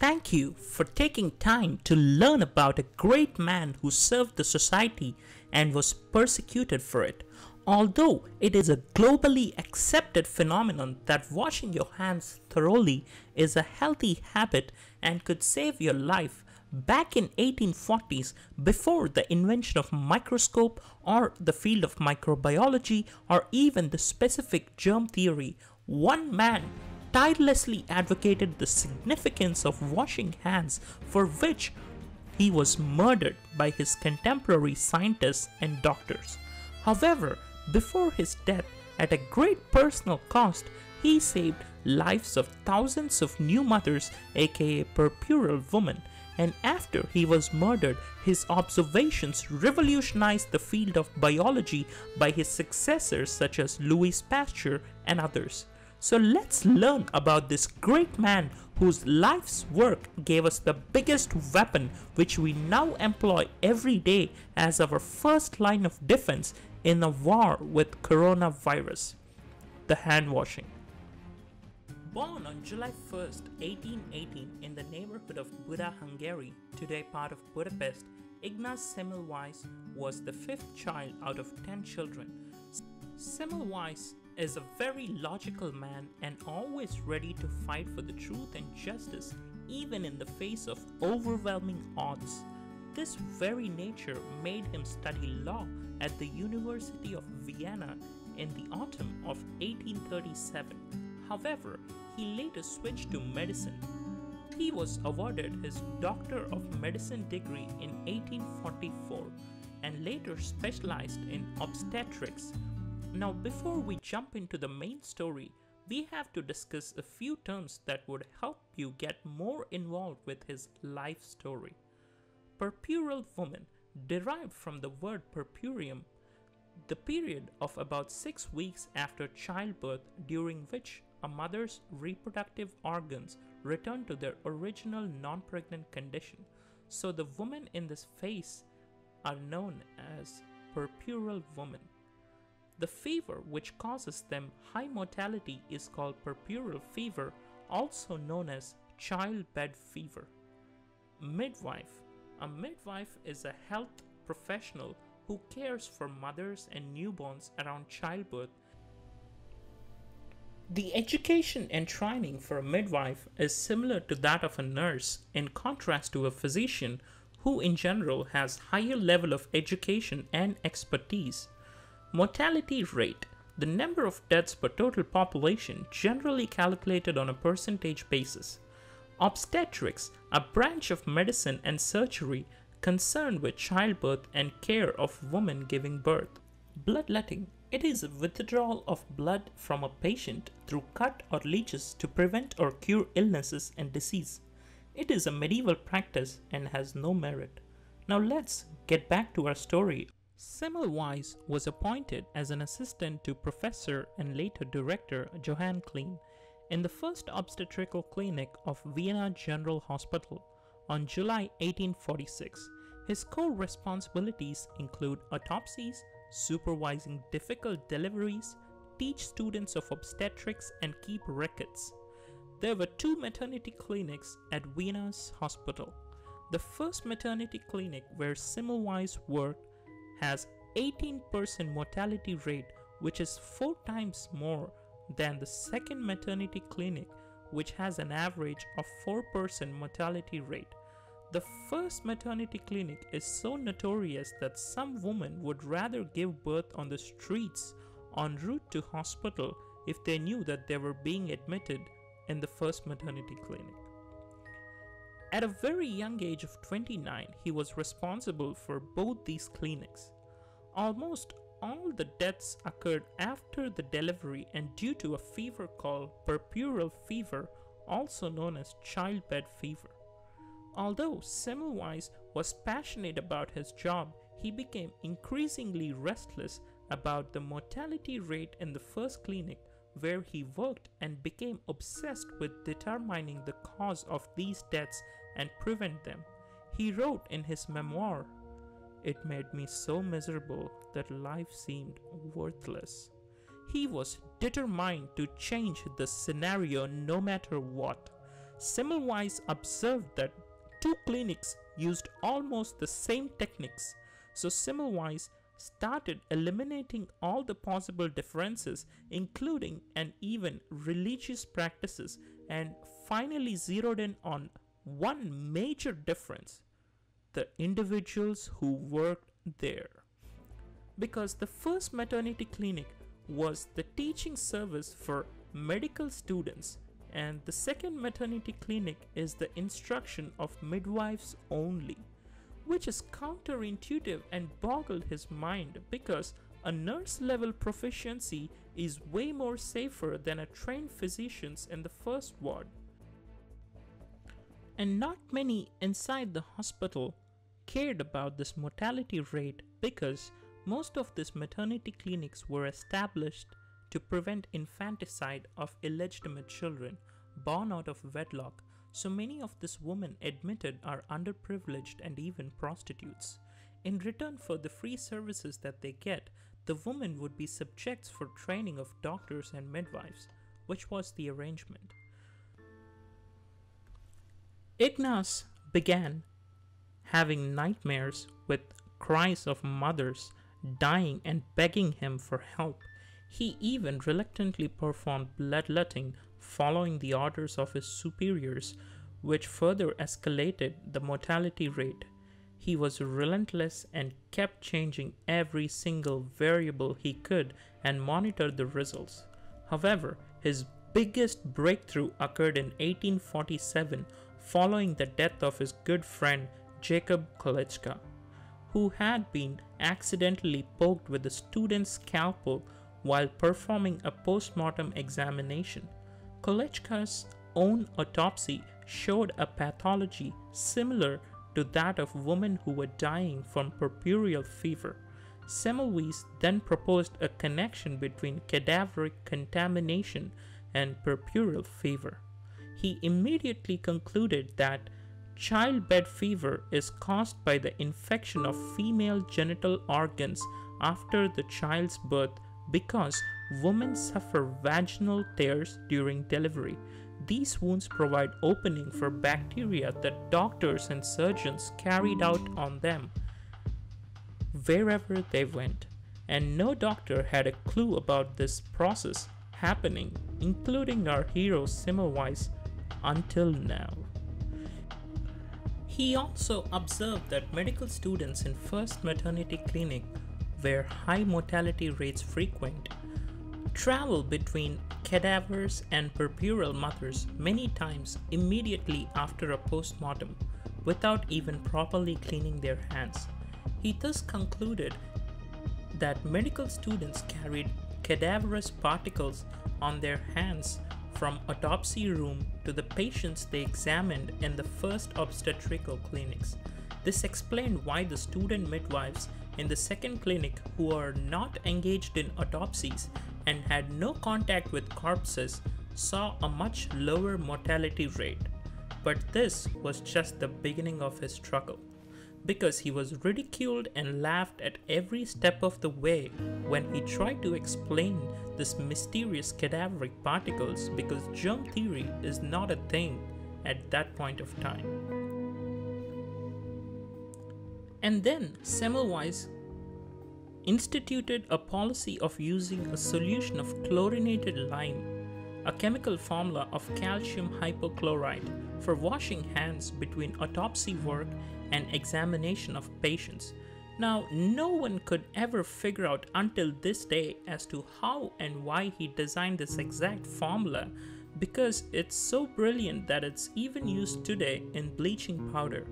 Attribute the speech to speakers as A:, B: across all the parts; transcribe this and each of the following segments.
A: Thank you for taking time to learn about a great man who served the society and was persecuted for it. Although it is a globally accepted phenomenon that washing your hands thoroughly is a healthy habit and could save your life, back in 1840s, before the invention of microscope or the field of microbiology or even the specific germ theory, one man tirelessly advocated the significance of washing hands, for which he was murdered by his contemporary scientists and doctors. However, before his death, at a great personal cost, he saved lives of thousands of new mothers, aka puerperal women, and after he was murdered, his observations revolutionized the field of biology by his successors such as Louis Pasteur and others. So let's learn about this great man whose life's work gave us the biggest weapon which we now employ every day as our first line of defense in a war with coronavirus: the hand washing. Born on July 1st, 1818 in the neighborhood of Buda, Hungary, today part of Budapest, Ignazsemmelweis was the fifth child out of 10 children. Semmelweis is a very logical man and always ready to fight for the truth and justice even in the face of overwhelming odds. This very nature made him study law at the University of Vienna in the autumn of 1837. However, he later switched to medicine. He was awarded his Doctor of Medicine degree in 1844 and later specialized in obstetrics. Now, before we jump into the main story, we have to discuss a few terms that would help you get more involved with his life story. Puerperal woman, derived from the word puerperium, the period of about 6 weeks after childbirth during which a mother's reproductive organs return to their original non-pregnant condition. So the women in this phase are known as puerperal women. The fever which causes them high mortality is called puerperal fever, also known as childbed fever. Midwife. A midwife is a health professional who cares for mothers and newborns around childbirth. The education and training for a midwife is similar to that of a nurse, in contrast to a physician who in general has higher level of education and expertise. Mortality rate, the number of deaths per total population generally calculated on a percentage basis. Obstetrics, a branch of medicine and surgery concerned with childbirth and care of women giving birth. Bloodletting, it is a withdrawal of blood from a patient through cut or leeches to prevent or cure illnesses and disease. It is a medieval practice and has no merit. Now let's get back to our story. Semmelweis was appointed as an assistant to Professor and later Director Johann Klein in the first obstetrical clinic of Vienna General Hospital on July 1846. His core responsibilities include autopsies, supervising difficult deliveries, teach students of obstetrics, and keep records. There were 2 maternity clinics at Vienna's hospital. The first maternity clinic where Semmelweis worked has 18% mortality rate, which is 4 times more than the second maternity clinic, which has an average of 4% mortality rate. The first maternity clinic is so notorious that some women would rather give birth on the streets en route to hospital if they knew that they were being admitted in the first maternity clinic. At a very young age of 29, he was responsible for both these clinics. Almost all the deaths occurred after the delivery and due to a fever called puerperal fever, also known as childbed fever. Although Semmelweis was passionate about his job, he became increasingly restless about the mortality rate in the first clinic where he worked and became obsessed with determining the cause of these deaths and prevent them. He wrote in his memoir, "It made me so miserable that life seemed worthless." He was determined to change the scenario no matter what. Semmelweis observed that two clinics used almost the same techniques, so Semmelweis started eliminating all the possible differences, including and even religious practices, and finally zeroed in on one major difference: the individuals who worked there. Because the first maternity clinic was the teaching service for medical students, and the second maternity clinic is the instruction of midwives only, which is counterintuitive and boggled his mind because a nurse level proficiency is way more safer than a trained physician's in the first ward. And not many inside the hospital cared about this mortality rate because most of these maternity clinics were established to prevent infanticide of illegitimate children born out of wedlock, so many of these women admitted are underprivileged and even prostitutes. In return for the free services that they get, the women would be subjects for training of doctors and midwives, which was the arrangement. Ignaz began having nightmares with cries of mothers dying and begging him for help. He even reluctantly performed bloodletting following the orders of his superiors, which further escalated the mortality rate. He was relentless and kept changing every single variable he could and monitored the results. However, his biggest breakthrough occurred in 1847 following the death of his good friend Jacob Kolechka, who had been accidentally poked with a student's scalpel while performing a post-mortem examination. Kolechka's own autopsy showed a pathology similar to that of women who were dying from puerperal fever. Semmelweis then proposed a connection between cadaveric contamination and puerperal fever. He immediately concluded that childbed fever is caused by the infection of female genital organs after the child's birth because women suffer vaginal tears during delivery. These wounds provide opening for bacteria that doctors and surgeons carried out on them wherever they went, and no doctor had a clue about this process happening, including our hero Semmelweis, until now. He also observed that medical students in first maternity clinic, where high mortality rates frequent, travel between cadavers and puerperal mothers many times immediately after a postmortem without even properly cleaning their hands. He thus concluded that medical students carried cadaverous particles on their hands from autopsy room to the patients they examined in the first obstetrical clinics. This explained why the student midwives in the second clinic, who are not engaged in autopsies and had no contact with corpses, saw a much lower mortality rate. But this was just the beginning of his struggle, because he was ridiculed and laughed at every step of the way when he tried to explain this mysterious cadaveric particles, because germ theory is not a thing at that point of time. And then Semmelweis instituted a policy of using a solution of chlorinated lime, a chemical formula of calcium hypochlorite, for washing hands between autopsy work and examination of patients. Now, no one could ever figure out until this day as to how and why he designed this exact formula, because it's so brilliant that it's even used today in bleaching powder.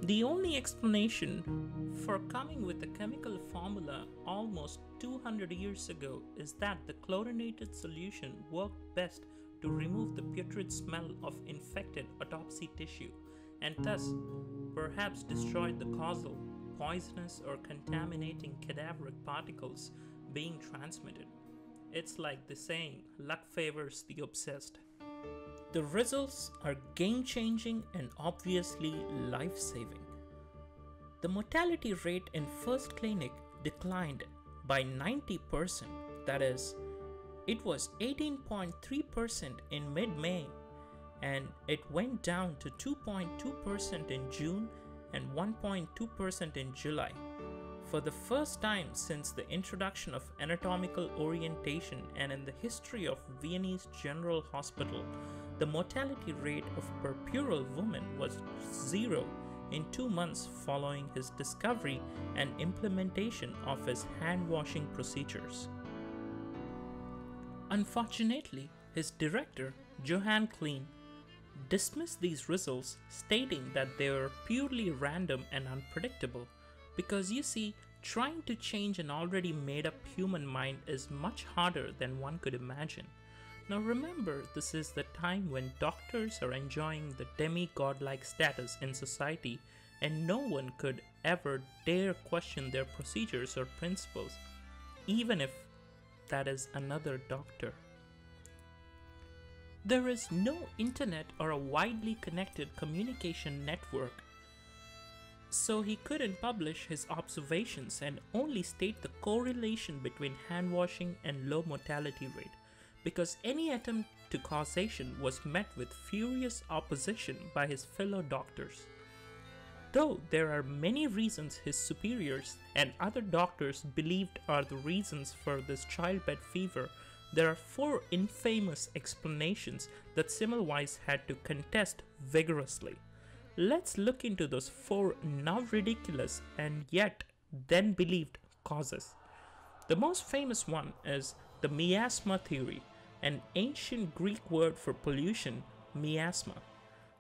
A: The only explanation for coming with a chemical formula almost 200 years ago is that the chlorinated solution worked best to remove the putrid smell of infected autopsy tissue, and thus perhaps destroyed the causal, poisonous or contaminating cadaveric particles being transmitted. It's like the saying, luck favors the obsessed. The results are game-changing and obviously life-saving. The mortality rate in first clinic declined by 90%, that is, it was 18.3% in mid-May and it went down to 2.2% in June and 1.2% in July. For the first time since the introduction of anatomical orientation and in the history of Viennese General Hospital, the mortality rate of puerperal women was 0 in 2 months following his discovery and implementation of his hand-washing procedures. Unfortunately, his director, Johann Klein, dismissed these results, stating that they were purely random and unpredictable, because you see, trying to change an already made-up human mind is much harder than one could imagine. Now remember, this is the time when doctors are enjoying the demi-god-like status in society, and no one could ever dare question their procedures or principles, even if that is another doctor. There is no internet or a widely connected communication network, so he couldn't publish his observations and only state the correlation between hand washing and low mortality rate, because any attempt to causation was met with furious opposition by his fellow doctors. Though there are many reasons his superiors and other doctors believed are the reasons for this childbed fever, there are 4 infamous explanations that Semmelweis had to contest vigorously. Let's look into those 4 now ridiculous and yet then believed causes. The most famous one is the miasma theory, an ancient Greek word for pollution, miasma,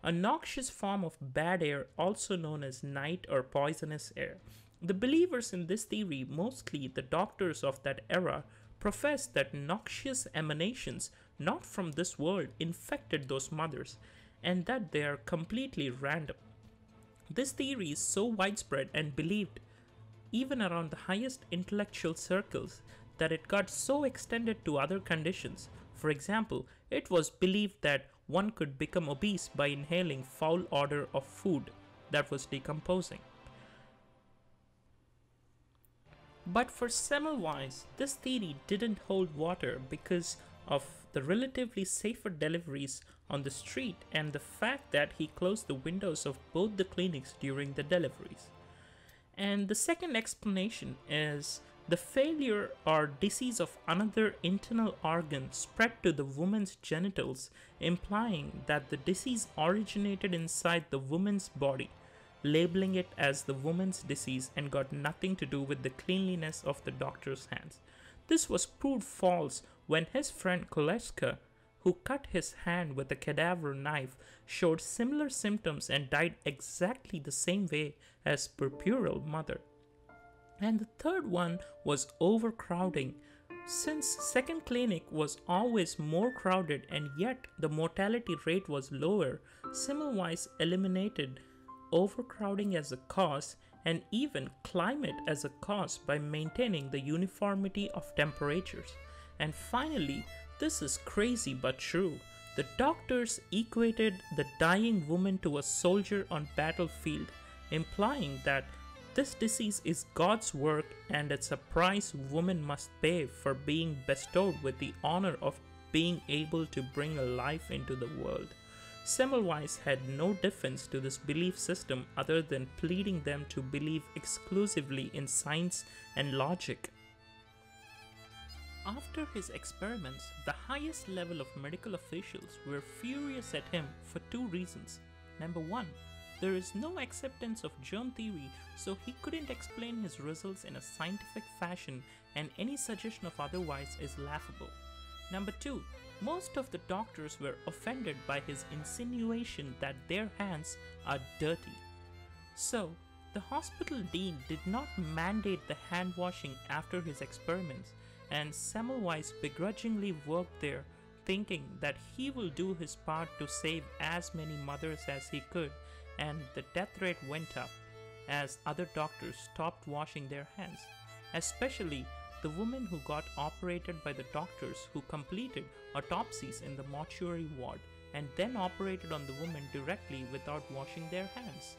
A: a noxious form of bad air also known as night or poisonous air. The believers in this theory, mostly the doctors of that era, professed that noxious emanations not from this world infected those mothers, and that they are completely random. This theory is so widespread and believed even around the highest intellectual circles that it got so extended to other conditions. For example, it was believed that one could become obese by inhaling foul odor of food that was decomposing. But for Semmelweis, this theory didn't hold water because of the relatively safer deliveries on the street and the fact that he closed the windows of both the clinics during the deliveries. And the second explanation is the failure or disease of another internal organ spread to the woman's genitals, implying that the disease originated inside the woman's body, labeling it as the woman's disease and got nothing to do with the cleanliness of the doctor's hands. This was proved false when his friend Koleska, who cut his hand with a cadaver knife, showed similar symptoms and died exactly the same way as puerperal mother. And the third one was overcrowding. Since second clinic was always more crowded and yet the mortality rate was lower, Semmelweis eliminated overcrowding as a cause and even climate as a cause by maintaining the uniformity of temperatures. And finally, this is crazy but true, the doctors equated the dying woman to a soldier on battlefield, implying that this disease is God's work and it's a price women must pay for being bestowed with the honor of being able to bring a life into the world. Semmelweis had no defense to this belief system other than pleading them to believe exclusively in science and logic. After his experiments, the highest level of medical officials were furious at him for 2 reasons. Number 1, there is no acceptance of germ theory, so he couldn't explain his results in a scientific fashion, and any suggestion of otherwise is laughable. Number 2, most of the doctors were offended by his insinuation that their hands are dirty. So, the hospital dean did not mandate the hand washing after his experiments, and Semmelweis begrudgingly worked there, thinking that he will do his part to save as many mothers as he could, and the death rate went up as other doctors stopped washing their hands, especially the women who got operated by the doctors who completed autopsies in the mortuary ward and then operated on the woman directly without washing their hands.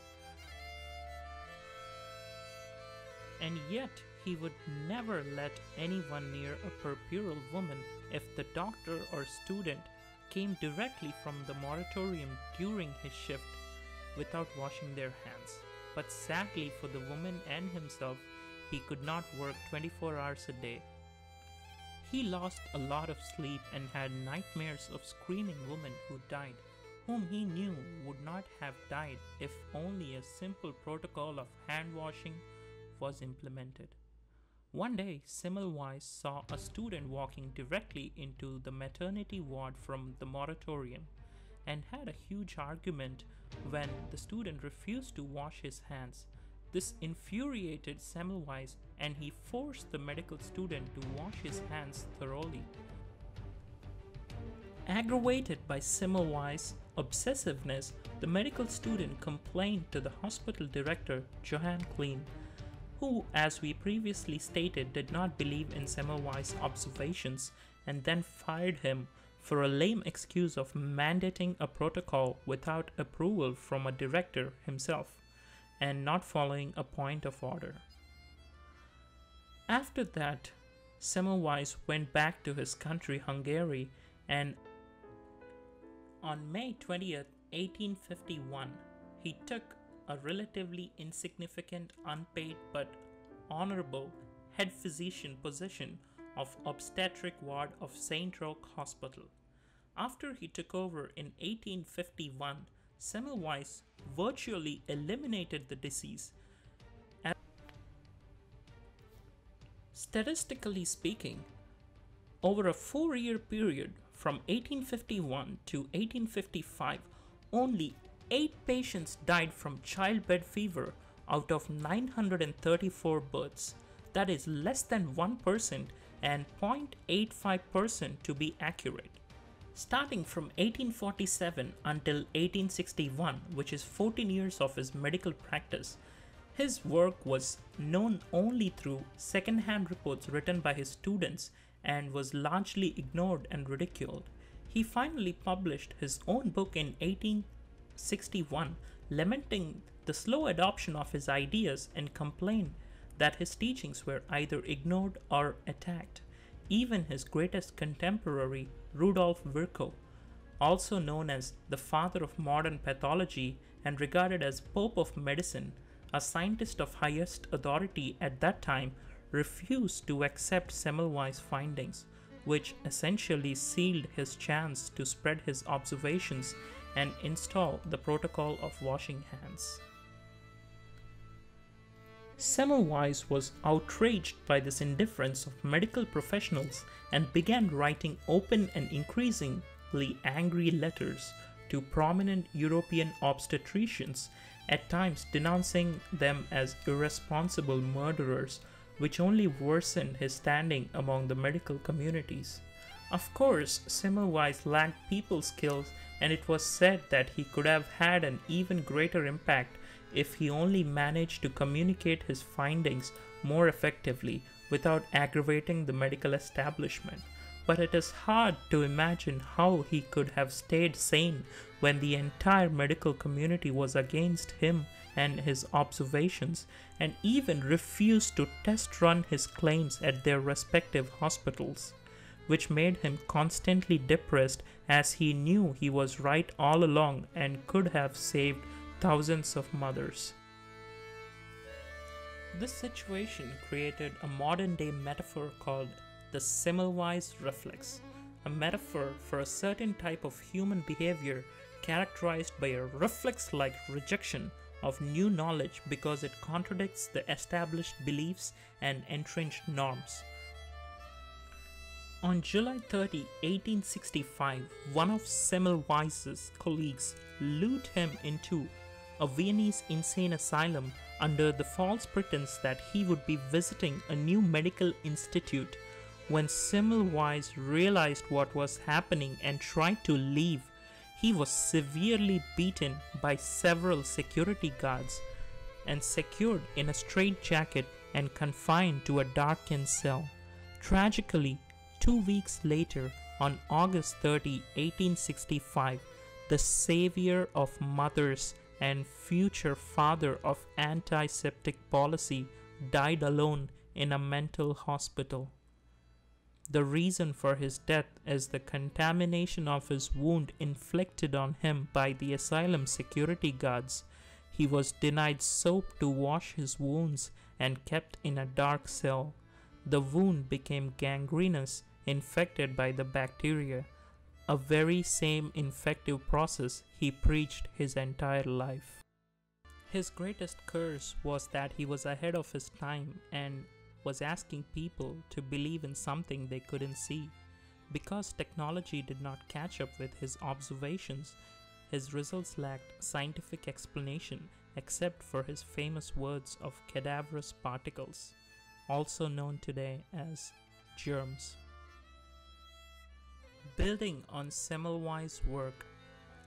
A: And yet, he would never let anyone near a puerperal woman if the doctor or student came directly from the moratorium during his shift without washing their hands. But sadly for the woman and himself, he could not work 24 hours a day. He lost a lot of sleep and had nightmares of screaming women who died, whom he knew would not have died if only a simple protocol of hand washing was implemented. One day, Semmelweis saw a student walking directly into the maternity ward from the moratorium and had a huge argument when the student refused to wash his hands. This infuriated Semmelweis and he forced the medical student to wash his hands thoroughly. Aggravated by Semmelweis' obsessiveness, the medical student complained to the hospital director, Johann Klein, who, as we previously stated, did not believe in Semmelweis' observations and then fired him for a lame excuse of mandating a protocol without approval from a director himself and not following a point of order. After that, Semmelweis went back to his country, Hungary, and on May 20th, 1851, he took a relatively insignificant, unpaid but honorable head physician position of obstetric ward of St. Roch Hospital. After he took over in 1851, Semmelweis virtually eliminated the disease. Statistically speaking, over a 4-year period from 1851 to 1855, only 8 patients died from childbed fever out of 934 births. That is less than 1% and 0.85% to be accurate. Starting from 1847 until 1861, which is 14 years of his medical practice, his work was known only through second-hand reports written by his students and was largely ignored and ridiculed. He finally published his own book in 1861, lamenting the slow adoption of his ideas and complained that his teachings were either ignored or attacked. Even his greatest contemporary, Rudolf Virchow, also known as the father of modern pathology and regarded as Pope of medicine, a scientist of highest authority at that time, refused to accept Semmelweis' findings, which essentially sealed his chance to spread his observations and install the protocol of washing hands. Semmelweis was outraged by this indifference of medical professionals and began writing open and increasingly angry letters to prominent European obstetricians, at times denouncing them as irresponsible murderers, which only worsened his standing among the medical communities. Of course, Semmelweis lacked people skills, and it was said that he could have had an even greater impact if he only managed to communicate his findings more effectively without aggravating the medical establishment. But it is hard to imagine how he could have stayed sane when the entire medical community was against him and his observations, and even refused to test run his claims at their respective hospitals, which made him constantly depressed as he knew he was right all along and could have saved thousands of mothers. This situation created a modern-day metaphor called the Semmelweis reflex, a metaphor for a certain type of human behavior characterized by a reflex-like rejection of new knowledge because it contradicts the established beliefs and entrenched norms. On July 30, 1865, one of Semmelweis' colleagues lured him into a Viennese insane asylum under the false pretense that he would be visiting a new medical institute. When Semmelweis realized what was happening and tried to leave, he was severely beaten by several security guards and secured in a straitjacket and confined to a darkened cell. Tragically, 2 weeks later, on August 30, 1865, the savior of mothers and future father of antiseptic policy died alone in a mental hospital. The reason for his death is the contamination of his wound inflicted on him by the asylum security guards. He was denied soap to wash his wounds and kept in a dark cell. The wound became gangrenous, infected by the bacteria, a very same infective process he preached his entire life. His greatest curse was that he was ahead of his time and was asking people to believe in something they couldn't see. Because technology did not catch up with his observations, his results lacked scientific explanation except for his famous words of cadaverous particles, also known today as germs. Building on Semmelweis' work,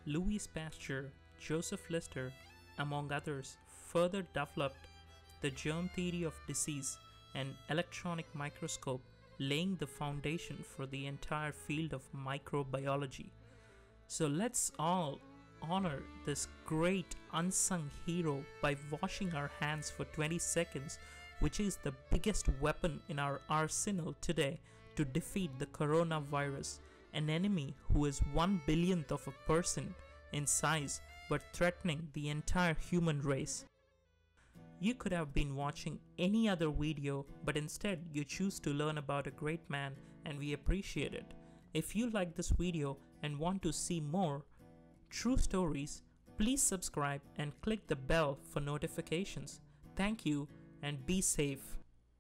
A: Louis Pasteur, Joseph Lister, among others, further developed the germ theory of disease and electronic microscope, laying the foundation for the entire field of microbiology. So let's all honor this great unsung hero by washing our hands for 20 seconds, which is the biggest weapon in our arsenal today to defeat the coronavirus, an enemy who is 1/1000th of a person in size but threatening the entire human race. You could have been watching any other video, but instead you choose to learn about a great man, and we appreciate it. If you like this video and want to see more true stories, please subscribe and click the bell for notifications. Thank you and be safe.